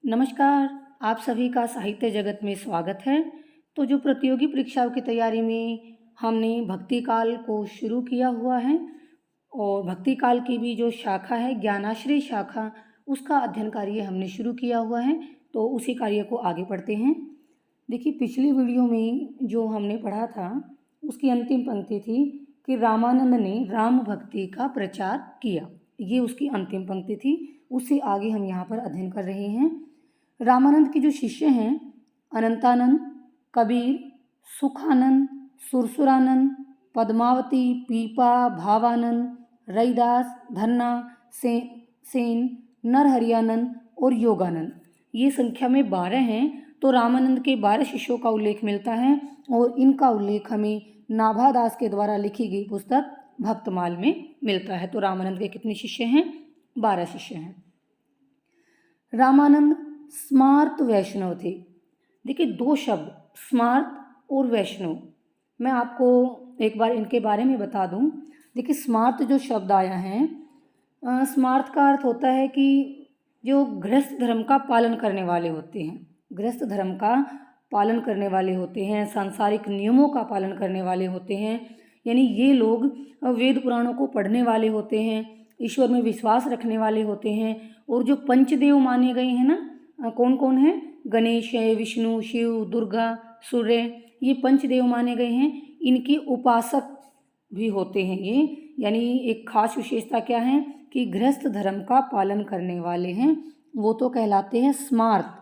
नमस्कार, आप सभी का साहित्य जगत में स्वागत है। तो जो प्रतियोगी परीक्षाओं की तैयारी में हमने भक्ति काल को शुरू किया हुआ है और भक्ति काल की भी जो शाखा है ज्ञानाश्रय शाखा, उसका अध्ययन कार्य हमने शुरू किया हुआ है। तो उसी कार्य को आगे पढ़ते हैं। देखिए, पिछली वीडियो में जो हमने पढ़ा था उसकी अंतिम पंक्ति थी कि रामानंद ने राम भक्ति का प्रचार किया। ये उसकी अंतिम पंक्ति थी। उससे आगे हम यहाँ पर अध्ययन कर रहे हैं। रामानंद के जो शिष्य हैं अनंतानंद, कबीर, सुखानंद, सुरसुरानंद, पद्मावती, पीपा, भावानंद, रैदास, धन्ना, सेन, नरहरियानंद और योगानंद, ये संख्या में 12 हैं। तो रामानंद के 12 शिष्यों का उल्लेख मिलता है और इनका उल्लेख हमें नाभादास के द्वारा लिखी गई पुस्तक भक्तमाल में मिलता है। तो रामानंद के कितने शिष्य हैं? 12 शिष्य हैं। रामानंद स्मार्त वैष्णव थे। देखिए, 2 शब्द स्मार्त और वैष्णव, मैं आपको एक बार इनके बारे में बता दूं। देखिए, स्मार्त जो शब्द आया है, स्मार्त का अर्थ होता है कि जो गृहस्थ धर्म का पालन करने वाले होते हैं, गृहस्थ धर्म का पालन करने वाले होते हैं, सांसारिक नियमों का पालन करने वाले होते हैं। यानी ये लोग वेद पुराणों को पढ़ने वाले होते हैं, ईश्वर में विश्वास रखने वाले होते हैं। और जो पंचदेव माने गए हैं ना, कौन कौन है? गणेश है, विष्णु, शिव, दुर्गा, सूर्य, ये पंचदेव माने गए हैं। इनके उपासक भी होते हैं ये। यानी एक खास विशेषता क्या है कि गृहस्थ धर्म का पालन करने वाले हैं, वो तो कहलाते हैं स्मार्त।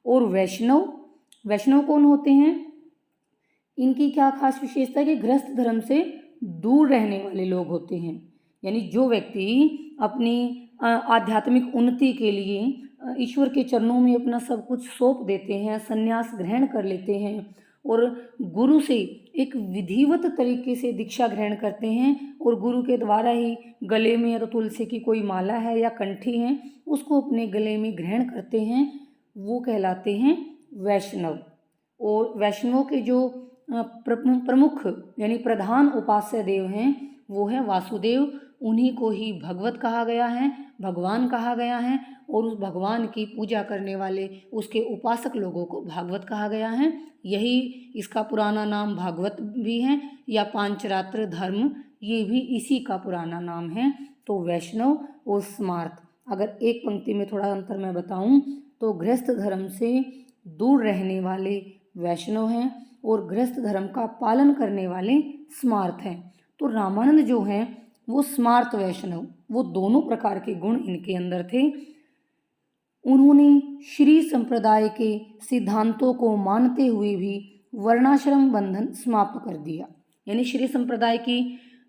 और वैष्णव कौन होते हैं? इनकी क्या खास विशेषता है कि गृहस्थ धर्म से दूर रहने वाले लोग होते हैं। यानी जो व्यक्ति अपनी आध्यात्मिक उन्नति के लिए ईश्वर के चरणों में अपना सब कुछ सौंप देते हैं, संन्यास ग्रहण कर लेते हैं और गुरु से एक विधिवत तरीके से दीक्षा ग्रहण करते हैं और गुरु के द्वारा ही गले में या तो तुलसी की कोई माला है या कंठी है, उसको अपने गले में ग्रहण करते हैं, वो कहलाते हैं वैष्णव। और वैष्णवों के जो प्रमुख यानी प्रधान उपास्य देव हैं वो है वासुदेव। उन्हीं को ही भगवत कहा गया है, भगवान कहा गया है। और उस भगवान की पूजा करने वाले उसके उपासक लोगों को भागवत कहा गया है। यही इसका पुराना नाम भागवत भी है या पांचरात्र धर्म, ये भी इसी का पुराना नाम है। तो वैष्णव और स्मार्त, अगर एक पंक्ति में थोड़ा अंतर मैं बताऊं तो गृहस्थ धर्म से दूर रहने वाले वैष्णव हैं और गृहस्थ धर्म का पालन करने वाले स्मार्त हैं। तो रामानंद जो हैं वो स्मार्त वैष्णव, वो दोनों प्रकार के गुण इनके अंदर थे। उन्होंने श्री संप्रदाय के सिद्धांतों को मानते हुए भी वर्णाश्रम बंधन समाप्त कर दिया। यानी श्री संप्रदाय की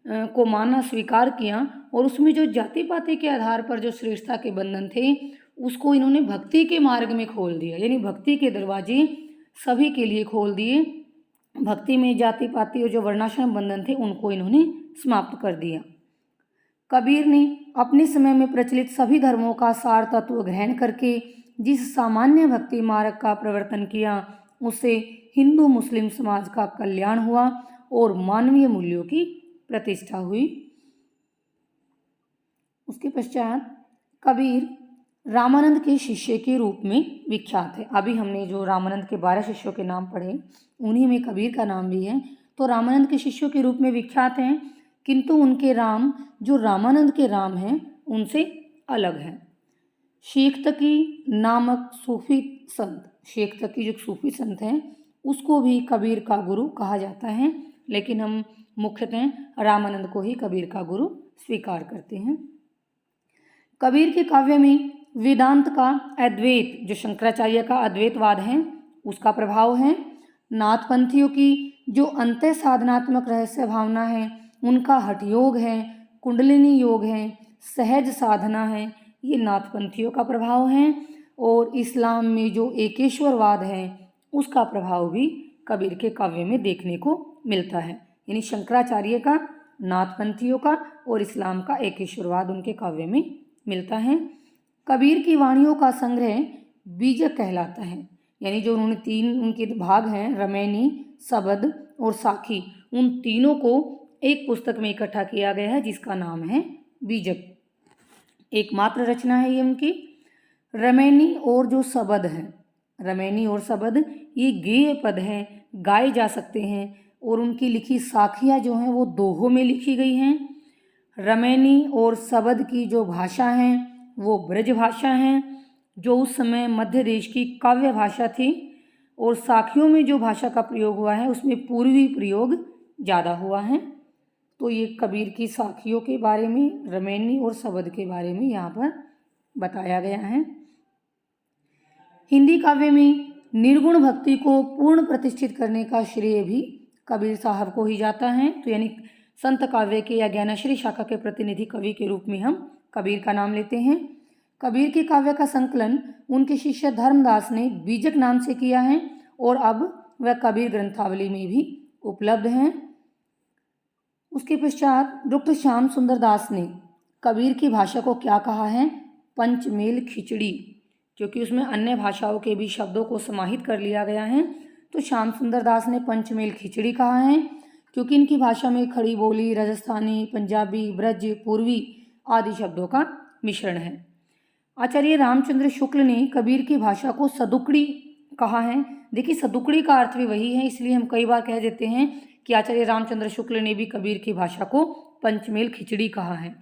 को मानना स्वीकार किया और उसमें जो जाति पाति के आधार पर जो श्रेष्ठता के बंधन थे उसको इन्होंने भक्ति के मार्ग में खोल दिया। यानी भक्ति के दरवाजे सभी के लिए खोल दिए। भक्ति में जाति पाति और जो वर्णाश्रम बंधन थे उनको इन्होंने समाप्त कर दिया। कबीर ने अपने समय में प्रचलित सभी धर्मों का सार तत्व ग्रहण करके जिस सामान्य भक्ति मार्ग का प्रवर्तन किया उससे हिंदू मुस्लिम समाज का कल्याण हुआ और मानवीय मूल्यों की प्रतिष्ठा हुई। उसके पश्चात कबीर रामानंद के शिष्य के रूप में विख्यात है। अभी हमने जो रामानंद के 12 शिष्यों के नाम पढ़े उन्हीं में कबीर का नाम भी है। तो रामानंद के शिष्यों के रूप में विख्यात हैं, किंतु उनके राम जो रामानंद के राम हैं उनसे अलग हैं। शेख तकी नामक सूफी संत, शेख तकी जो सूफी संत हैं उसको भी कबीर का गुरु कहा जाता है, लेकिन हम मुख्यतः रामानंद को ही कबीर का गुरु स्वीकार करते हैं। कबीर के काव्य में वेदांत का अद्वैत, जो शंकराचार्य का अद्वैतवाद है, उसका प्रभाव है। नाथपंथियों की जो अंतः साधनात्मक रहस्य भावना है, उनका हठ योग है, कुंडलिनी योग है, सहज साधना है, ये नाथपंथियों का प्रभाव है। और इस्लाम में जो एकेश्वरवाद है उसका प्रभाव भी कबीर के काव्य में देखने को मिलता है। यानी शंकराचार्य का, नाथपंथियों का और इस्लाम का एकेश्वरवाद उनके काव्य में मिलता है। कबीर की वाणियों का संग्रह बीजक कहलाता है। यानी जो उन्होंने 3 उनके भाग हैं, रमैनी, सबद और साखी, उन तीनों को एक पुस्तक में इकट्ठा किया गया है जिसका नाम है बीजक। एकमात्र रचना है ये उनकी। रमैनी और जो शब्द हैं, रमैनी और शब्द ये गेय पद हैं, गाए जा सकते हैं और उनकी लिखी साखियाँ जो हैं वो दोहों में लिखी गई हैं। रमैनी और शब्द की जो भाषा हैं वो ब्रज भाषा हैं, जो उस समय मध्य देश की काव्य भाषा थी। और साखियों में जो भाषा का प्रयोग हुआ है उसमें पूर्वी प्रयोग ज़्यादा हुआ है। तो ये कबीर की साखियों के बारे में, रमैनी और शब्द के बारे में यहाँ पर बताया गया है। हिंदी काव्य में निर्गुण भक्ति को पूर्ण प्रतिष्ठित करने का श्रेय भी कबीर साहब को ही जाता है। तो यानी संत काव्य के या ज्ञानाश्री शाखा के प्रतिनिधि कवि के रूप में हम कबीर का नाम लेते हैं। कबीर के काव्य का संकलन उनके शिष्य धर्मदास ने बीजक नाम से किया है और अब वह कबीर ग्रंथावली में भी उपलब्ध हैं। उसके पश्चात डॉक्टर श्याम सुंदर दास ने कबीर की भाषा को क्या कहा है? पंचमेल खिचड़ी, क्योंकि उसमें अन्य भाषाओं के भी शब्दों को समाहित कर लिया गया है। तो श्याम सुंदर दास ने पंचमेल खिचड़ी कहा है, क्योंकि इनकी भाषा में खड़ी बोली, राजस्थानी, पंजाबी, ब्रज, पूर्वी आदि शब्दों का मिश्रण है। आचार्य रामचंद्र शुक्ल ने कबीर की भाषा को सदुकड़ी कहा है। देखिए, सदुकड़ी का अर्थ भी वही है, इसलिए हम कई बार कह देते हैं कि आचार्य रामचंद्र शुक्ल ने भी कबीर की भाषा को पंचमेल खिचड़ी कहा है।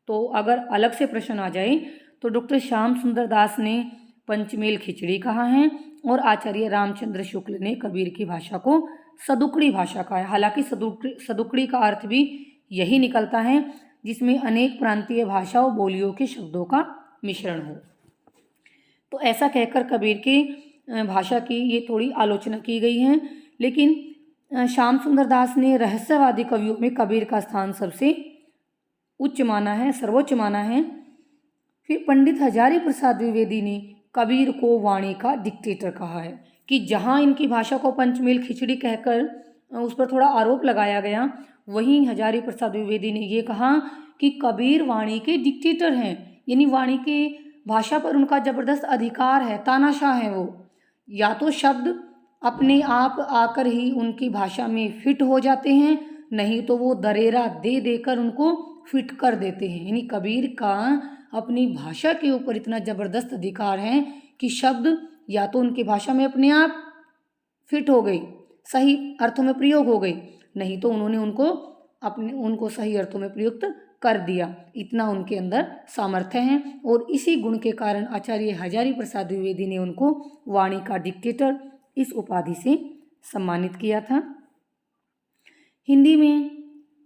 तो अगर अलग से प्रश्न आ जाए तो डॉक्टर श्याम सुंदर दास ने पंचमेल खिचड़ी कहा है और आचार्य रामचंद्र शुक्ल ने कबीर की भाषा को सदुकड़ी भाषा कहा है। हालांकि सदुकड़ी का अर्थ भी यही निकलता है जिसमें अनेक प्रांतीय भाषाओं बोलियों के शब्दों का मिश्रण हो। तो ऐसा कहकर कबीर की भाषा की ये थोड़ी आलोचना की गई है। लेकिन श्याम सुंदर दास ने रहस्यवादी कवियों में कबीर का स्थान सबसे उच्च माना है, सर्वोच्च माना है। फिर पंडित हजारी प्रसाद द्विवेदी ने कबीर को वाणी का डिक्टेटर कहा है कि जहाँ इनकी भाषा को पंचमेल खिचड़ी कहकर उस पर थोड़ा आरोप लगाया गया, वहीं हजारी प्रसाद द्विवेदी ने ये कहा कि कबीर वाणी के डिक्टेटर हैं, यानी वाणी की भाषा पर उनका ज़बरदस्त अधिकार है, तानाशाह है वो। या तो शब्द अपने आप आकर ही उनकी भाषा में फिट हो जाते हैं, नहीं तो वो दरेरा दे देकर उनको फिट कर देते हैं। यानी कबीर का अपनी भाषा के ऊपर इतना ज़बरदस्त अधिकार है कि शब्द या तो उनकी भाषा में अपने आप फिट हो गई, सही अर्थों में प्रयोग हो गई, नहीं तो उन्होंने उनको सही अर्थों में प्रयुक्त कर दिया। इतना उनके अंदर सामर्थ्य है और इसी गुण के कारण आचार्य हजारी प्रसाद द्विवेदी ने उनको वाणी का डिक्टेटर इस उपाधि से सम्मानित किया था। हिंदी में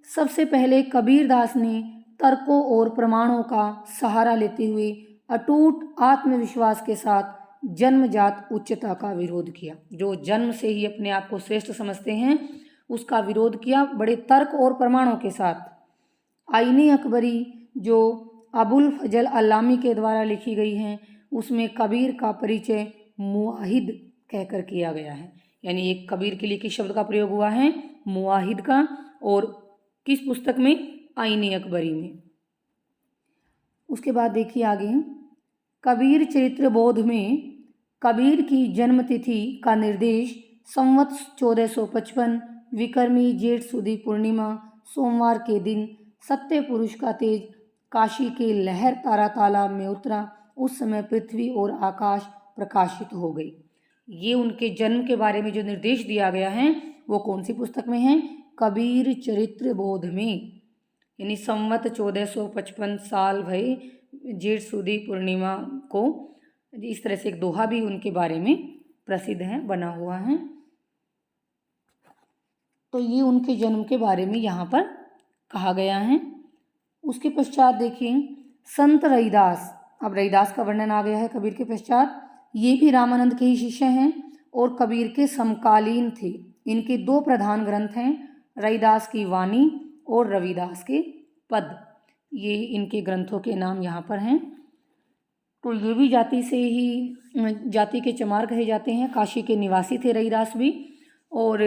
सबसे पहले कबीरदास ने तर्कों और प्रमाणों का सहारा लेते हुए अटूट आत्मविश्वास के साथ जन्मजात उच्चता का विरोध किया। जो जन्म से ही अपने आप को श्रेष्ठ समझते हैं उसका विरोध किया बड़े तर्क और प्रमाणों के साथ। आईने अकबरी जो अबुल फजल अल्लामी के द्वारा लिखी गई हैं उसमें कबीर का परिचय मुआहिद कहकर किया गया है। यानी एक कबीर के लिए किस शब्द का प्रयोग हुआ है? मुआहिद का। और किस पुस्तक में? आईने अकबरी में। उसके बाद देखिए आगे, कबीर चरित्र बोध में कबीर की जन्मतिथि का निर्देश संवत 1455 विक्रमी जेठ सुदी पूर्णिमा सोमवार के दिन सत्य पुरुष का तेज काशी के लहर तारा तालाब में उतरा, उस समय पृथ्वी और आकाश प्रकाशित हो गई। ये उनके जन्म के बारे में जो निर्देश दिया गया है वो कौन सी पुस्तक में है? कबीर चरित्र बोध में। यानी संवत 1455 साल भई जेठ सुदी पूर्णिमा को इस तरह से एक दोहा भी उनके बारे में प्रसिद्ध है, बना हुआ है। तो ये उनके जन्म के बारे में यहाँ पर कहा गया है। उसके पश्चात देखिए संत रैदास। अब रैदास का वर्णन आ गया है कबीर के पश्चात। ये भी रामानंद के ही शिष्य हैं और कबीर के समकालीन थे। इनके दो प्रधान ग्रंथ हैं, रैदास की वाणी और रविदास के पद। ये इनके ग्रंथों के नाम यहाँ पर हैं। तो ये भी जाति के चमार कहे जाते हैं। काशी के निवासी थे रैदास भी। और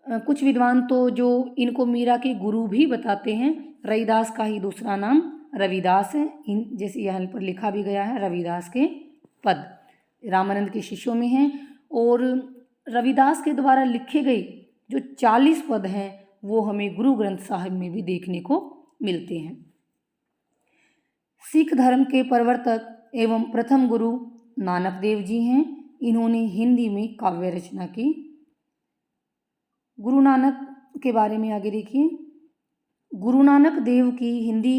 कुछ विद्वान तो जो इनको मीरा के गुरु भी बताते हैं। रैदास का ही दूसरा नाम रविदास है, जैसे यहाँ पर लिखा भी गया है रविदास के पद। रामानंद के शिष्यों में हैं और रविदास के द्वारा लिखे गए जो 40 पद हैं वो हमें गुरु ग्रंथ साहिब में भी देखने को मिलते हैं। सिख धर्म के प्रवर्तक एवं प्रथम गुरु नानक देव जी हैं, इन्होंने हिंदी में काव्य रचना की। गुरु नानक के बारे में आगे देखिए। गुरु नानक देव की हिंदी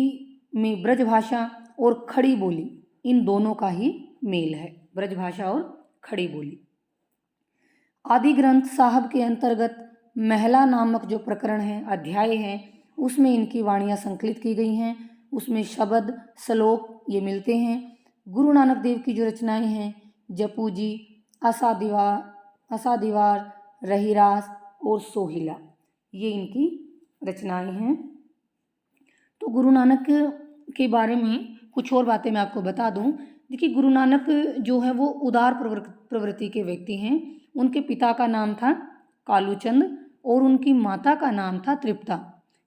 में ब्रजभाषा और खड़ी बोली, इन दोनों का ही मेल है, ब्रजभाषा और खड़ी बोली। आदि ग्रंथ साहब के अंतर्गत महला नामक जो प्रकरण है, अध्याय है, उसमें इनकी वाणियाँ संकलित की गई हैं। उसमें शब्द, श्लोक ये मिलते हैं। गुरु नानक देव की जो रचनाएं हैं, जपू जी, आसा दीवार, रहीरास और सोहिला, ये इनकी रचनाएं हैं। तो गुरु नानक के बारे में कुछ और बातें मैं आपको बता दूं। देखिए, गुरु नानक जो है वो उदार प्रवृत्ति के व्यक्ति हैं। उनके पिता का नाम था कालूचंद और उनकी माता का नाम था तृप्ता।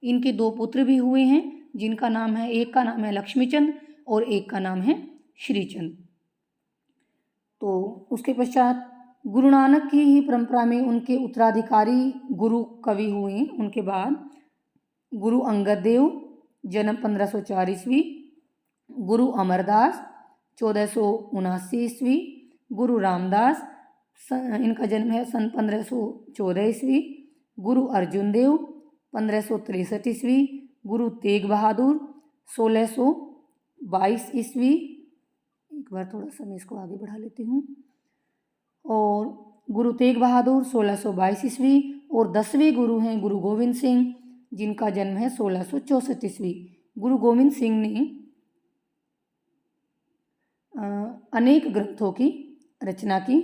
इनके 2 पुत्र भी हुए हैं, जिनका नाम है, एक का नाम है लक्ष्मीचंद और एक का नाम है श्रीचंद। तो उसके पश्चात गुरु नानक की ही परंपरा में उनके उत्तराधिकारी गुरु कवि हुए। उनके बाद गुरु अंगद देव, जन्म 1504 ईस्वी, गुरु अमरदास 1479 ईस्वी, गुरु रामदास, इनका जन्म है सन 1514 ईस्वी, गुरु अर्जुन देव 1563 ईस्वी, गुरु तेग बहादुर 1622 ईस्वी। एक बार थोड़ा सा मैं इसको आगे बढ़ा लेती हूँ। और गुरु तेग बहादुर 1622 ईस्वी। और 10वें गुरु हैं गुरु गोविंद सिंह, जिनका जन्म है 1664 ईस्वी। गुरु गोविंद सिंह ने अनेक ग्रंथों की रचना की।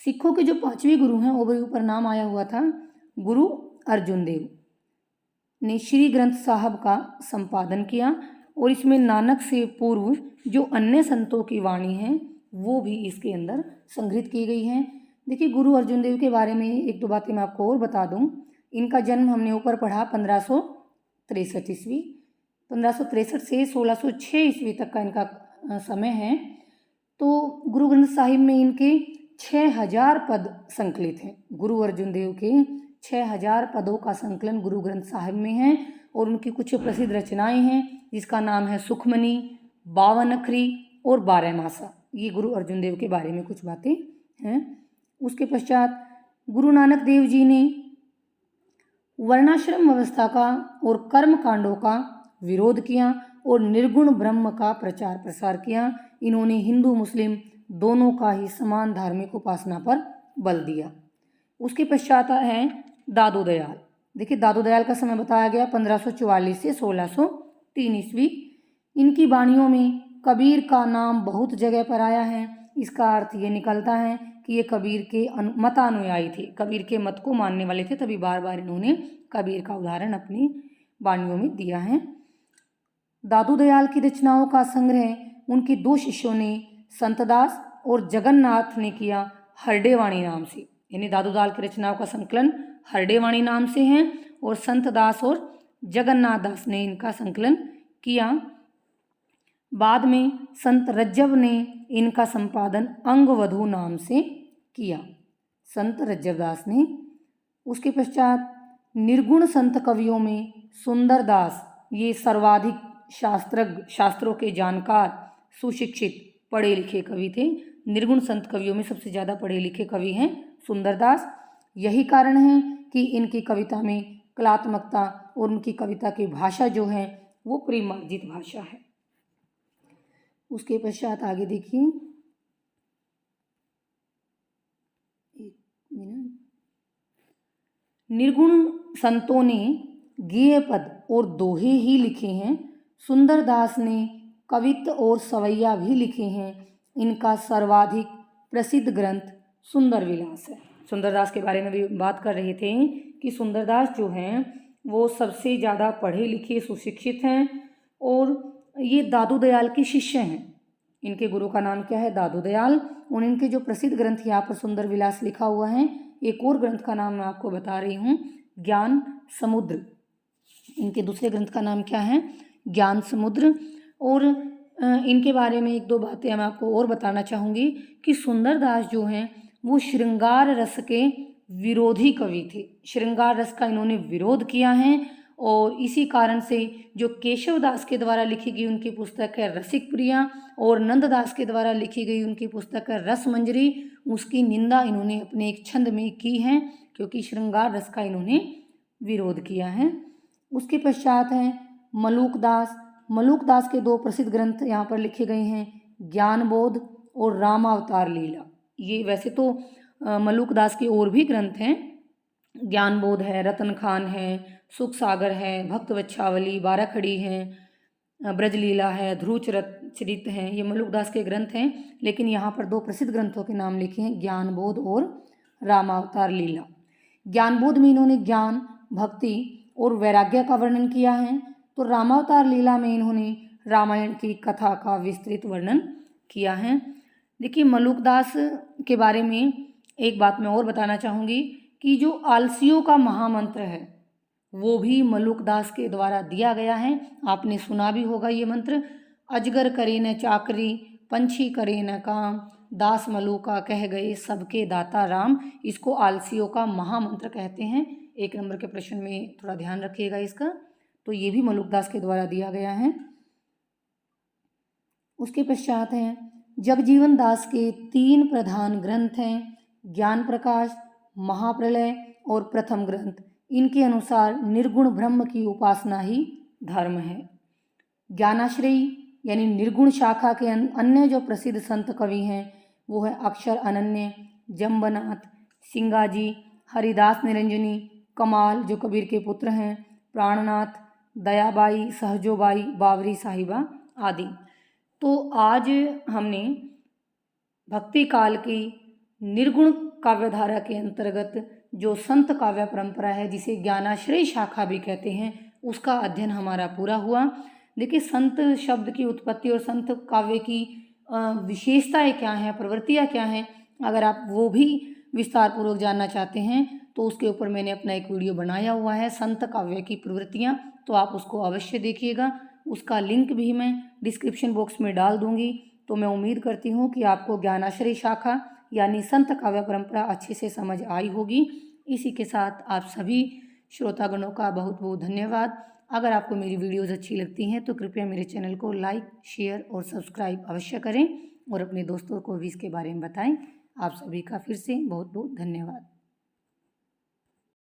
सिखों के जो 5वें गुरु हैं, ओवरव्यू पर नाम आया हुआ था, गुरु अर्जुन देव ने श्री ग्रंथ साहब का संपादन किया और इसमें नानक से पूर्व जो अन्य संतों की वाणी हैं वो भी इसके अंदर संग्रहित की गई हैं। देखिए, गुरु अर्जुन देव के बारे में 1-2 बातें मैं आपको और बता दूं। इनका जन्म हमने ऊपर पढ़ा 1563 ईस्वी। 1563 से 1606 ईस्वी तक का इनका समय है। तो गुरु ग्रंथ साहिब में इनके 6000 पद संकलित हैं। गुरु अर्जुन देव के 6000 पदों का संकलन गुरु ग्रंथ साहिब में है। और उनकी कुछ प्रसिद्ध रचनाएं हैं, जिसका नाम है सुखमनी, 52 अखरी और 12 मासा। ये गुरु अर्जुन देव के बारे में कुछ बातें हैं। उसके पश्चात गुरु नानक देव जी ने वर्णाश्रम व्यवस्था का और कर्म कांडों का विरोध किया और निर्गुण ब्रह्म का प्रचार प्रसार किया। इन्होंने हिंदू मुस्लिम दोनों का ही समान धार्मिक उपासना पर बल दिया। उसके पश्चात है दादू दयाल। देखिए, दादू दयाल का समय बताया गया 1544 से 1603 ईस्वी। इनकी वाणियों में कबीर का नाम बहुत जगह पर आया है। इसका अर्थ ये निकलता है कि ये कबीर के मतानुयायी थे, कबीर के मत को मानने वाले थे, तभी बार बार इन्होंने कबीर का उदाहरण अपनी वाणियों में दिया है। दादू दयाल की रचनाओं का संग्रह उनके 2 शिष्यों ने संतदास और जगन्नाथ ने किया हरडेवाणी नाम से। यानी दादू दयाल की रचनाओं का संकलन हरडेवाणी नाम से है और संतदास और जगन्नाथ दास ने इनका संकलन किया। बाद में संत रज्जब ने इनका संपादन अंगवधू नाम से किया, संत रज्जब दास ने। उसके पश्चात निर्गुण संत कवियों में सुंदर दास, ये सर्वाधिक शास्त्रों के जानकार, सुशिक्षित, पढ़े लिखे कवि थे। निर्गुण संत कवियों में सबसे ज़्यादा पढ़े लिखे कवि हैं सुंदरदास। यही कारण है कि इनकी कविता में कलात्मकता और उनकी कविता की भाषा जो है वो परिमार्जित भाषा है। उसके पश्चात आगे देखिए, एक मिनट। निर्गुण संतों ने गेय पद और दोहे ही लिखे हैं। सुंदरदास ने कवित्त और सवैया भी लिखे हैं। इनका सर्वाधिक प्रसिद्ध ग्रंथ सुंदर विलास है। सुंदरदास के बारे में भी बात कर रहे थे कि सुंदरदास जो हैं वो सबसे ज़्यादा पढ़े लिखे, सुशिक्षित हैं और ये दादू दयाल के शिष्य हैं। इनके गुरु का नाम क्या है? दादू दयाल। और इनके जो प्रसिद्ध ग्रंथ यहाँ पर सुंदर विलास लिखा हुआ है। एक और ग्रंथ का नाम मैं आपको बता रही हूँ, ज्ञान समुद्र। इनके दूसरे ग्रंथ का नाम क्या है? ज्ञान समुद्र। और इनके बारे में 1-2 बातें मैं आपको और बताना चाहूँगी कि सुंदरदास जो हैं वो श्रृंगार रस के विरोधी कवि थे। श्रृंगार रस का इन्होंने विरोध किया है और इसी कारण से जो केशव दास के द्वारा लिखी गई उनकी पुस्तक है रसिक प्रिया और नंद दास के द्वारा लिखी गई उनकी पुस्तक है रस मंजरी, उसकी निंदा इन्होंने अपने एक छंद में की है, क्योंकि श्रृंगार रस का इन्होंने विरोध किया है। उसके पश्चात है मलूक दास। मलूक दास के दो प्रसिद्ध ग्रंथ यहाँ पर लिखे गए हैं, ज्ञानबोध और रामावतार लीला। ये वैसे तो मलूक दास के और भी ग्रंथ हैं, ज्ञानबोध है, रतन खान है, सुख सागर है, भक्त वच्छावली, बाराखड़ी है, ब्रजलीला है, ध्रुव चरित है, ये मलूक दास के ग्रंथ हैं। लेकिन यहाँ पर दो प्रसिद्ध ग्रंथों के नाम लिखे हैं, ज्ञानबोध और रामावतार लीला। ज्ञानबोध में इन्होंने ज्ञान, भक्ति और वैराग्य का वर्णन किया है, तो रामावतार लीला में इन्होंने रामायण की कथा का विस्तृत वर्णन किया है। देखिए मलूक दास के बारे में एक बात मैं और बताना चाहूँगी कि जो आलसियों का महामंत्र है वो भी मलूक दास के द्वारा दिया गया है। आपने सुना भी होगा ये मंत्र, अजगर करे न चाकरी, पंछी करे न काम, दास मलूका कह गए सबके दाता राम। इसको आलसियों का महामंत्र कहते हैं। 1 नंबर के प्रश्न में थोड़ा ध्यान रखिएगा इसका। तो ये भी मलूक दास के द्वारा दिया गया है। उसके पश्चात हैं जगजीवन दास के 3 प्रधान ग्रंथ हैं, ज्ञान प्रकाश, महाप्रलय और प्रथम ग्रंथ। इनके अनुसार निर्गुण ब्रह्म की उपासना ही धर्म है। ज्ञानाश्रयी यानी निर्गुण शाखा के अन्य जो प्रसिद्ध संत कवि हैं वो है अक्षर अनन्य, जम्बनाथ, सिंगाजी, हरिदास निरंजनी, कमाल जो कबीर के पुत्र हैं, प्राणनाथ, दयाबाई, सहजोबाई, बावरी साहिबा आदि। तो आज हमने भक्ति काल की निर्गुण काव्यधारा के अंतर्गत जो संत काव्य परंपरा है, जिसे ज्ञानाश्रयी शाखा भी कहते हैं, उसका अध्ययन हमारा पूरा हुआ। देखिए संत शब्द की उत्पत्ति और संत काव्य की विशेषताएं क्या हैं, प्रवृत्तियां क्या हैं, अगर आप वो भी विस्तार पूर्वक जानना चाहते हैं तो उसके ऊपर मैंने अपना एक वीडियो बनाया हुआ है, संत काव्य की प्रवृत्तियां, तो आप उसको अवश्य देखिएगा। उसका लिंक भी मैं डिस्क्रिप्शन बॉक्स में डाल दूंगी। तो मैं उम्मीद करती हूँ कि आपको ज्ञानाश्रयी शाखा यानी संत काव्य परंपरा अच्छे से समझ आई होगी। इसी के साथ आप सभी श्रोतागणों का बहुत बहुत धन्यवाद। अगर आपको मेरी वीडियोज़ अच्छी लगती हैं तो कृपया मेरे चैनल को लाइक, शेयर और सब्सक्राइब अवश्य करें और अपने दोस्तों को भी इसके बारे में बताएं। आप सभी का फिर से बहुत बहुत धन्यवाद।